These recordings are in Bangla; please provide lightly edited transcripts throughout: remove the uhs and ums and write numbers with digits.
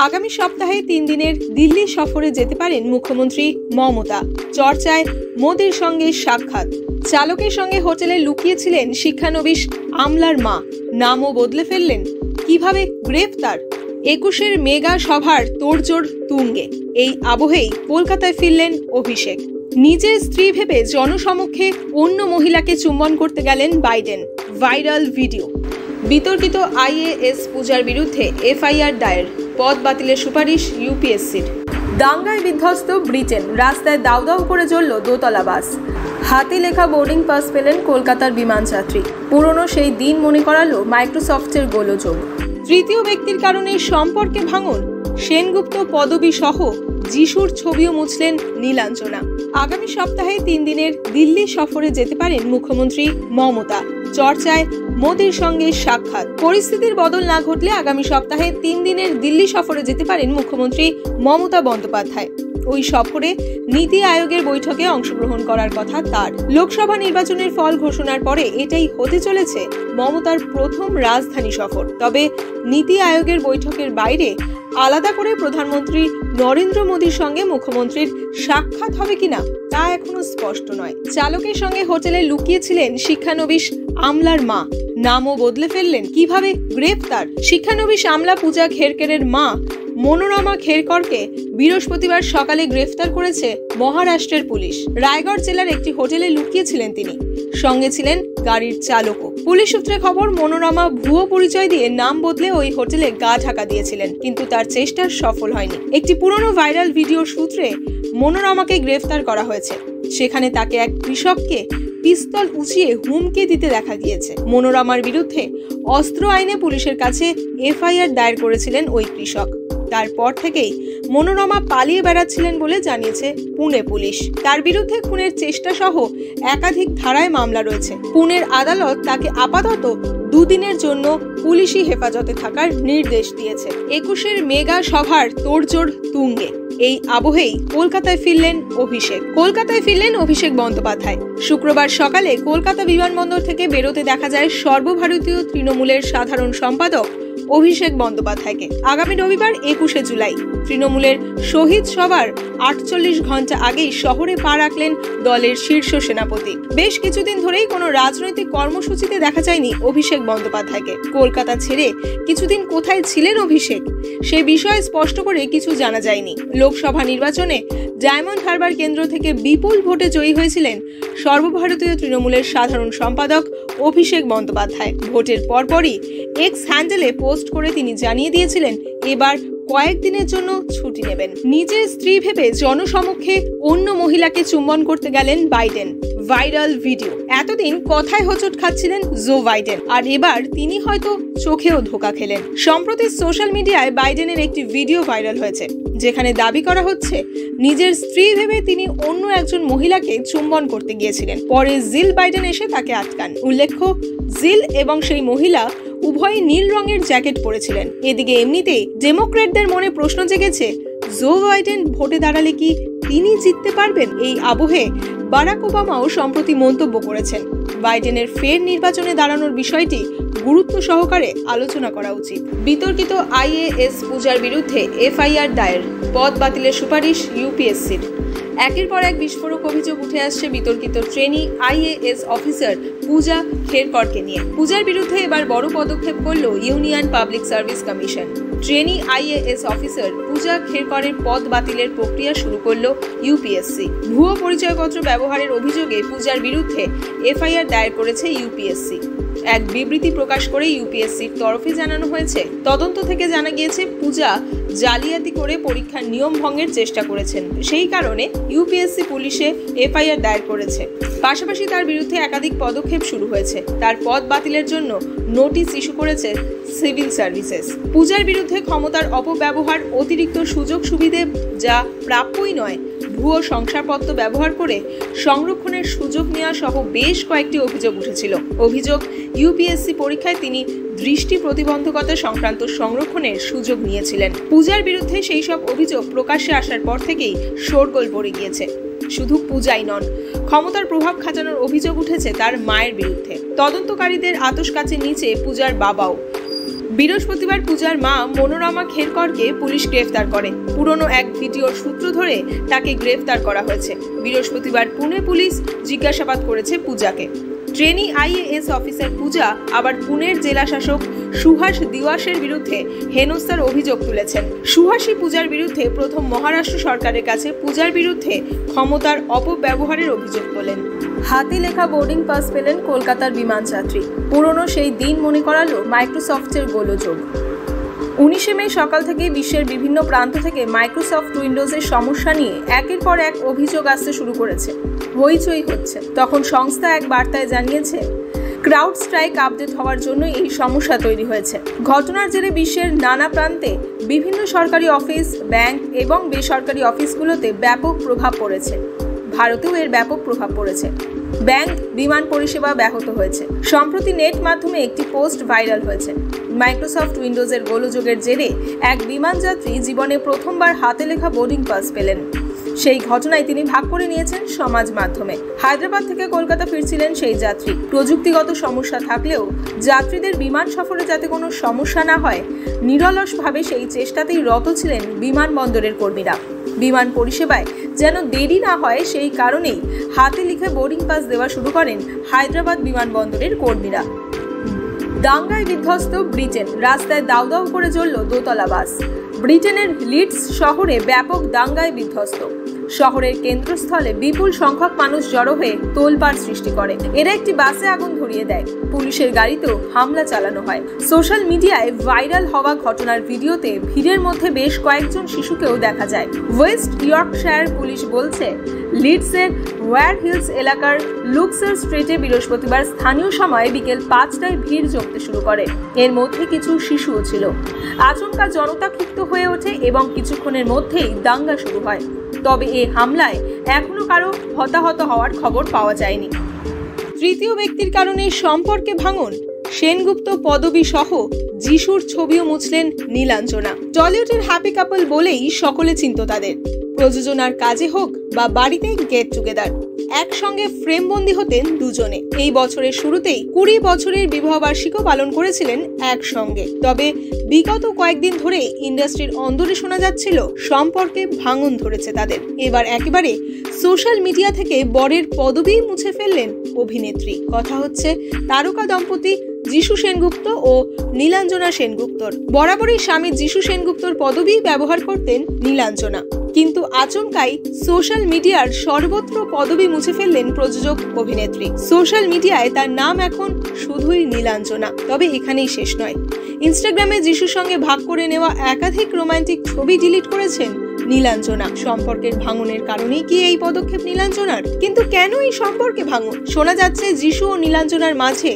আগামী সপ্তাহে 3 দিনের দিল্লি সফরে যেতে পারেন মুখ্যমন্ত্রী মমতা। চর্চায় মোদির সঙ্গে সাক্ষাৎ। চালকের সঙ্গে হোটেলে লুকিয়েছিলেন শিক্ষানবিশ আমলার মা, নামও বদলে ফেললেন। কিভাবে গ্রেফতার? 21-এর মেগা সভার তোড়জোড় তুঙ্গে। এই আবহেই কলকাতায় ফিরলেন অভিষেক। নিজের স্ত্রী ভেবে জনসমক্ষে অন্য মহিলাকে চুম্বন করতে গেলেন বাইডেন। Viral video. বিতর্কিত আইএএস পূজার বিরুদ্ধে এফআইআর দায়ের। পদ বাতিলের সুপারিশ ইউপিএসসির। দাঙ্গায় বিধ্বস্ত ব্রিটেন। রাস্তায় দাউ দাউ করে জ্বলল দোতলা বাস। হাতে লেখা বোর্ডিং পাস পেলেন কলকাতার বিমানযাত্রী। পুরনো সেই দিন মনে করালো মাইক্রোসফটের গোলযোগ। তৃতীয় ব্যক্তির কারণে সম্পর্কে ভাঙন। সেনগুপ্ত পদবী সহ যিশুর ছবিও মুছলেন নীলাঞ্জনা। আগামী সপ্তাহে 3 দিনের দিল্লি সফরে যেতে পারেন মুখ্যমন্ত্রী মমতা। চর্চায় মোদির সঙ্গে সাক্ষাৎ। পরিস্থিতির বদল না ঘটলে আগামী সপ্তাহে 3 দিনের দিল্লি সফরে যেতে পারেন মুখ্যমন্ত্রী মমতা বন্দ্যোপাধ্যায়। ওই সফরে নীতি আয়োগের বৈঠকে অংশগ্রহণ করার কথা তার। লোকসভা নির্বাচনের ফল ঘোষণার পরে এটাই হতে চলেছে মমতার প্রথম রাজধানী সফর। তবে নীতি আয়োগের বৈঠকের বাইরে আলাদা করে প্রধানমন্ত্রী নরেন্দ্র মোদীর সঙ্গে মুখ্যমন্ত্রীর সাক্ষাৎ হবে কিনা তা এখনো স্পষ্ট নয়। চালকের সঙ্গে হোটেলে লুকিয়েছিলেন শিক্ষানবিশ আমলার মা, নামও বদলে ফেললেন। কিভাবে গ্রেফতার? শিক্ষানবিশ আমলা পূজা খেরকেরের মা মনোরমা খেরকরকে বৃহস্পতিবার সকালে গ্রেফতার করেছে মহারাষ্ট্রের পুলিশ। রায়গড় জেলার একটি হোটেলে লুকিয়েছিলেন তিনি। সঙ্গে ছিলেন গাড়ির চালকও। পুলিশ সূত্রে খবর, মনোরমা ভুয়ো পরিচয় দিয়ে নাম বদলে ওই হোটেলে গা ঢাকা দিয়েছিলেন, কিন্তু তার চেষ্টা সফল হয়নি। একটি পুরনো ভাইরাল ভিডিওর সূত্রে মনোরমাকে গ্রেফতার করা হয়েছে। সেখানে তাকে এক কৃষককে পিস্তল উঁচিয়ে হুমকি দিতে দেখা গিয়েছে। মনোরমার বিরুদ্ধে অস্ত্র আইনে পুলিশের কাছে এফআইআর দায়ের করেছিলেন ওই কৃষক। তারপর থেকেই মনোরমা পালিয়ে বেড়াচ্ছিলেন বলে জানিয়েছে পুনে পুলিশ। তার বিরুদ্ধে খুনের চেষ্টা সহ একাধিক ধারায় মামলা রয়েছে। পুনের আদালত তাকে আপাতত 2 দিনের জন্য পুলিশি হেফাজতে থাকার নির্দেশ দিয়েছে। 21-এর মেগা সভার তোড়জোড় তুঙ্গে। এই আবহেই কলকাতায় ফিরলেন অভিষেক বন্দ্যোপাধ্যায়। শুক্রবার সকালে কলকাতা বিমানবন্দর থেকে বেরোতে দেখা যায় সর্বভারতীয় তৃণমূলের সাধারণ সম্পাদক অভিষেক বন্দ্যোপাধ্যায়কে। আগামী রবিবার 21শে জুলাই তৃণমূলের শহীদ সভার 48 ঘন্টা আগেই শহরে পা রাখলেন দলের শীর্ষ সেনাপতি। বেশ কিছুদিন ধরেই কোনো রাজনৈতিক কর্মসূচিতে দেখা যায়নি অভিষেক বন্দ্যোপাধ্যায়কে। কলকাতা ছেড়ে কিছুদিন কোথায় ছিলেন অভিষেক, সে বিষয়ে স্পষ্ট করে কিছু জানা যায়নি। লোকসভা নির্বাচনে ডায়মন্ড হারবার কেন্দ্র থেকে বিপুল ভোটে জয়ী হয়েছিলেন সর্বভারতীয় তৃণমূলের সাধারণ সম্পাদক অভিষেক বন্দ্যোপাধ্যায়। ভোটের পরপরই এক্স হ্যান্ডেলে পোস্ট করে তিনি জানিয়ে দিয়েছিলেন এবার কয়েকদিনের জন্য ছুটি নেবেন। নিজের স্ত্রী ভেবে জনসমক্ষে অন্য মহিলাকে চুম্বন করতে গেলেন বাইডেন। Viral video. এতদিন কথায় হোঁচট খাচ্ছিলেন জো বাইডেন, আর এবার তিনি হয়তো চোখেও ধোঁকা খেলেন। সম্প্রতি সোশ্যাল মিডিয়ায় বাইডেনের একটি ভিডিও ভাইরাল হয়েছে, যেখানে দাবি করা হচ্ছে নিজের স্ত্রী ভেবে তিনি অন্য একজন মহিলাকে চুম্বন করতে গিয়েছিলেন। পরে জিল বাইডেন এসে তাকে আটকান। উল্লেখ্য, জিল এবং সেই মহিলা উভয়ই নীল রঙের জ্যাকেট পরেছিলেন। এদিকে এমনিতেই ডেমোক্র্যাটদের মনে প্রশ্ন জেগেছে, জো বাইডেন ভোটে দাঁড়ালে কি তিনি জিততে পারবেন? এই আবহে বারাক ওবামাও সম্প্রতি মন্তব্য করেছেন, বাইডেনের ফের নির্বাচনে দাঁড়ানোর বিষয়টি গুরুত্ব সহকারে আলোচনা করা উচিত। বিতর্কিত আইএএস পূজার বিরুদ্ধে এফআইআর দায়ের। পদ বাতিলের সুপারিশ ইউপিএসসির। একের পর এক বিস্ফোরক অভিযোগ উঠে আসছে বিতর্কিত ট্রেনি আইএএস অফিসার পূজা খেরকরকে নিয়ে। পূজার বিরুদ্ধে এবার বড় পদক্ষেপ করল Union Public Service Commission. Trainee IAS officer Puja খেরকরের পদ বাতিলের প্রক্রিয়া শুরু করল ইউপিএসসি। ভুয়ো পরিচয়পত্র ব্যবহারের অভিযোগে পূজার বিরুদ্ধে এফআইআর দায়ের করেছে ইউপিএসসি। এক বিবৃতি প্রকাশ করে ইউপিএসসির তরফে জানানো হয়েছে, তদন্ত থেকে জানা গিয়েছে পূজা জালিয়াতি করে পরীক্ষার নিয়ম ভঙ্গের চেষ্টা করেছেন। সেই কারণে ইউপিএসসি পুলিশে এফআইআর দায়ের করেছে। পাশাপাশি তার বিরুদ্ধে একাধিক পদক্ষেপ শুরু হয়েছে। তার পদ বাতিলের জন্য নোটিশ ইস্যু করেছে সিভিল সার্ভিসেস। পূজার বিরুদ্ধে ক্ষমতার অপব্যবহার, অতিরিক্ত সুযোগ সুবিধে যা প্রাপ্যই নয়, ভুয়ো শংসাপত্র ব্যবহার করে সংরক্ষণের সুযোগ নেওয়া সহ বেশ কয়েকটি অভিযোগ উঠেছিল। অভিযোগ, ইউপিএসসি পরীক্ষায় তিনি দৃষ্টি প্রতিবন্ধকতা সংক্রান্ত সংরক্ষণের সুযোগ নিয়েছিলেন। পূজার বিরুদ্ধে সেই সব অভিযোগ প্রকাশ্যে আসার পর থেকেই শোরগোল পড়ে গিয়েছে। শুধু পূজাই নন, ক্ষমতার প্রভাব খাটানোর অভিযোগ উঠেছে তার মায়ের বিরুদ্ধে। তদন্তকারীদের আতশকাচের নিচে পূজার বাবাও। বৃহস্পতিবার পূজার মা মনোরমা খেরকরকে পুলিশ গ্রেফতার করে। পুরনো এক ভিডিওর সূত্র ধরে তাকে গ্রেফতার করা হয়েছে। বৃহস্পতিবার পুনে পুলিশ জিজ্ঞাসাবাদ করেছে পূজাকে। ট্রেনি আইএএস অফিসার পূজা আবার পুনের জেলা শাসক সুহাস দিওয়াসের বিরুদ্ধে হেনস্থার অভিযোগ তুলেছেন। সুহাসী পূজার বিরুদ্ধে প্রথম মহারাষ্ট্র সরকারের কাছে পূজার বিরুদ্ধে ক্ষমতার অপব্যবহারের অভিযোগ তোলেন। হাতে লেখা বোর্ডিং পাস পেলেন কলকাতার বিমান যাত্রী। পুরনো সেই দিন মনে করালো মাইক্রোসফটের গোলযোগ। 19 মে সকাল থেকে বিশ্বের বিভিন্ন প্রান্ত থেকে মাইক্রোসফট উইন্ডোজের সমস্যা নিয়ে একের পর এক অভিযোগ আসতে শুরু করেছে। হইচই হচ্ছে। তখন সংস্থা এক বার্তায় জানিয়েছে, ক্রাউড স্ট্রাইক আপডেট হওয়ার জন্য এই সমস্যা তৈরি হয়েছে। ঘটনার জেরে বিশ্বের নানা প্রান্তে বিভিন্ন সরকারি অফিস, ব্যাংক এবং বেসরকারি অফিসগুলোতে ব্যাপক প্রভাব পড়েছে। ভারতেও এর ব্যাপক প্রভাব পড়েছে। ব্যাংক, বিমান পরিষেবা ব্যাহত হয়েছে। সম্প্রতি নেট মাধ্যমে একটি পোস্ট ভাইরাল হয়েছে। মাইক্রোসফট উইন্ডোজের গোলযোগের জেরে এক বিমান যাত্রী জীবনে প্রথমবার হাতে লেখা বোর্ডিং পাস পেলেন। সেই ঘটনায় তিনি ভাগ করে নিয়েছেন সমাজ মাধ্যমে। হায়দ্রাবাদ থেকে কলকাতা ফিরছিলেন সেই যাত্রী। প্রযুক্তিগত সমস্যা থাকলেও যাত্রীদের বিমান সফরে যাতে কোনো সমস্যা না হয়, নিরলসভাবে সেই চেষ্টাতেই রত ছিলেন বিমানবন্দরের কর্মীরা। বিমান পরিষেবায় যেন দেরি না হয় সেই কারণেই হাতে লিখে বোর্ডিং পাস দেওয়া শুরু করেন হায়দ্রাবাদ বিমানবন্দরের কর্মীরা। দাঙ্গায় বিধ্বস্ত ব্রিটেন। রাস্তায় দাউ দাউ করে জ্বলল দোতলা বাস। ব্রিটেনের লিডস শহরে ব্যাপক দাঙ্গায় বিধ্বস্ত। শহরের কেন্দ্রস্থলে বিপুল সংখ্যক মানুষ জড়ো হয়ে তোলপাড় সৃষ্টি করে। এরা একটি বাসে আগুন ধরিয়ে দেয়। পুলিশের গাড়িতেও হামলা চালানো হয়। সোশ্যাল মিডিয়ায় ভাইরাল হওয়া ঘটনার ভিডিওতে ভিড়ের মধ্যে বেশ কয়েকজন শিশুকেও দেখা যায়। ওয়েস্ট ইয়র্কশায়ার পুলিশ বলছে, লিডসের ওয়্যার হিলস এলাকার লুক্সার স্ট্রিটে বৃহস্পতিবার স্থানীয় সময় বিকেল 5টায় ভিড় জমতে শুরু করে। এর মধ্যে কিছু শিশুও ছিল। আচমকা জনতা ক্ষিপ্ত হয়ে ওঠে এবং কিছুক্ষণের মধ্যেই দাঙ্গা শুরু হয়। তবে এই হামলায় এখনো কারো হতাহত হওয়ার খবর পাওয়া যায়নি। তৃতীয় ব্যক্তির কারণে সম্পর্কে ভাঙন। সেনগুপ্ত পদবী সহ যিশুর ছবিও মুছলেন নীলাঞ্জনা। টলিউডের হ্যাপি কাপল বলেই সকলে চিনত তাদের। প্রযোজনার কাজে হোক বা বাড়িতে গেট টুগেদার, একসঙ্গে ফ্রেমবন্দি হতেন দুজনে। এই বছরের শুরুতেই 20 বছরের বিবাহবার্ষিকীও পালন করেছিলেন একসঙ্গে। তবে বিগত কয়েকদিন ধরে ইন্ডাস্ট্রির অন্দরে শোনা যাচ্ছিল সম্পর্কে ভাঙন ধরেছে তাদের। এবার একেবারে সোশ্যাল মিডিয়া থেকে বরের পদবী মুছে ফেললেন অভিনেত্রী। কথা হচ্ছে তারকা দম্পতি যিশু সেনগুপ্ত ও নীলাঞ্জনা সেনগুপ্তর। বরাবরই স্বামী যিশু সেনগুপ্তর পদবী ব্যবহার করতেন নীলাঞ্জনা, কিন্তু আচমকাই সোশ্যাল মিডিয়ার সর্বত্র পদবী মুছে ফেললেন প্রযোজক অভিনেত্রী। সোশ্যাল মিডিয়ায় তার নাম এখন শুধুই নীলাঞ্জনা। তবে এখানেই শেষ নয়। ইনস্টাগ্রামে যিশুর সঙ্গে ভাগ করে নেওয়া একাধিক রোমান্টিক ছবি ডিলিট করেছেন নীলাঞ্জনা। সম্পর্কের ভাঙনের কারণেই কি এই পদক্ষেপ নীলাঞ্জনার? কিন্তু কেন এই সম্পর্কে ভাঙন? শোনা যাচ্ছে যিশু ও নীলাঞ্জনার মাঝে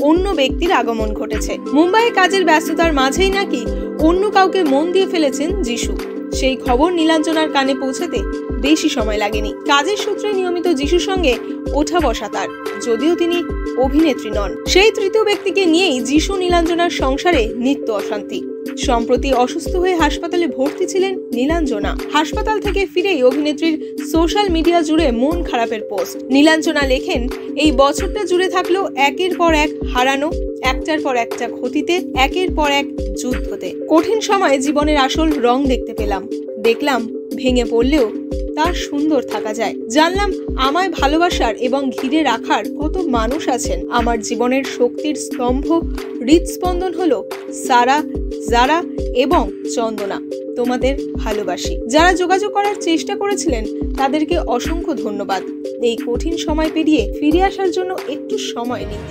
অন্য ব্যক্তির আগমন ঘটেছে। মুম্বাইয়ে কাজের ব্যস্ততার মাঝেই নাকি অন্য কাউকে মন দিয়ে ফেলেছেন যিশু। সেই খবর নীলাঞ্জনার কানে পৌঁছাতে বেশি সময় লাগেনি। কাজের সূত্রে নিয়মিত যিশুর সঙ্গে ওঠা বসা তার, যদিও তিনি অভিনেত্রী নন। সেই তৃতীয় ব্যক্তিকে নিয়েই যিশু নীলাঞ্জনার সংসারে নিত্য অশান্তি। সম্প্রতি অসুস্থ হয়ে হাসপাতালে ভর্তি ছিলেন নীলাঞ্জনা। হাসপাতাল থেকে ফিরেই অভিনেত্রীর সোশ্যাল মিডিয়া জুড়ে মন খারাপের পোস্ট। নীলাঞ্জনা লেখেন, এই বছরটা জুড়ে থাকলো একের পর এক হারানো, একটার পর একটা ক্ষতিতে, একের পর এক যুদ্ধতে। কঠিন সময়ে জীবনের আসল রং দেখতে পেলাম। দেখলাম ভেঙে পড়লেও তার সুন্দর থাকা যায়। জানলাম আমায় ভালোবাসার এবং ঘিরে রাখার কত মানুষ আছেন। আমার জীবনের শক্তির স্তম্ভ, হৃদস্পন্দন হলো সারা, জারা এবং চন্দনা। তোমাদের ভালোবাসি। যারা যোগাযোগ করার চেষ্টা করেছিলেন তাদেরকে অসংখ্য ধন্যবাদ। এই কঠিন সময় পেরিয়ে ফিরে আসার জন্য একটু সময় নিন।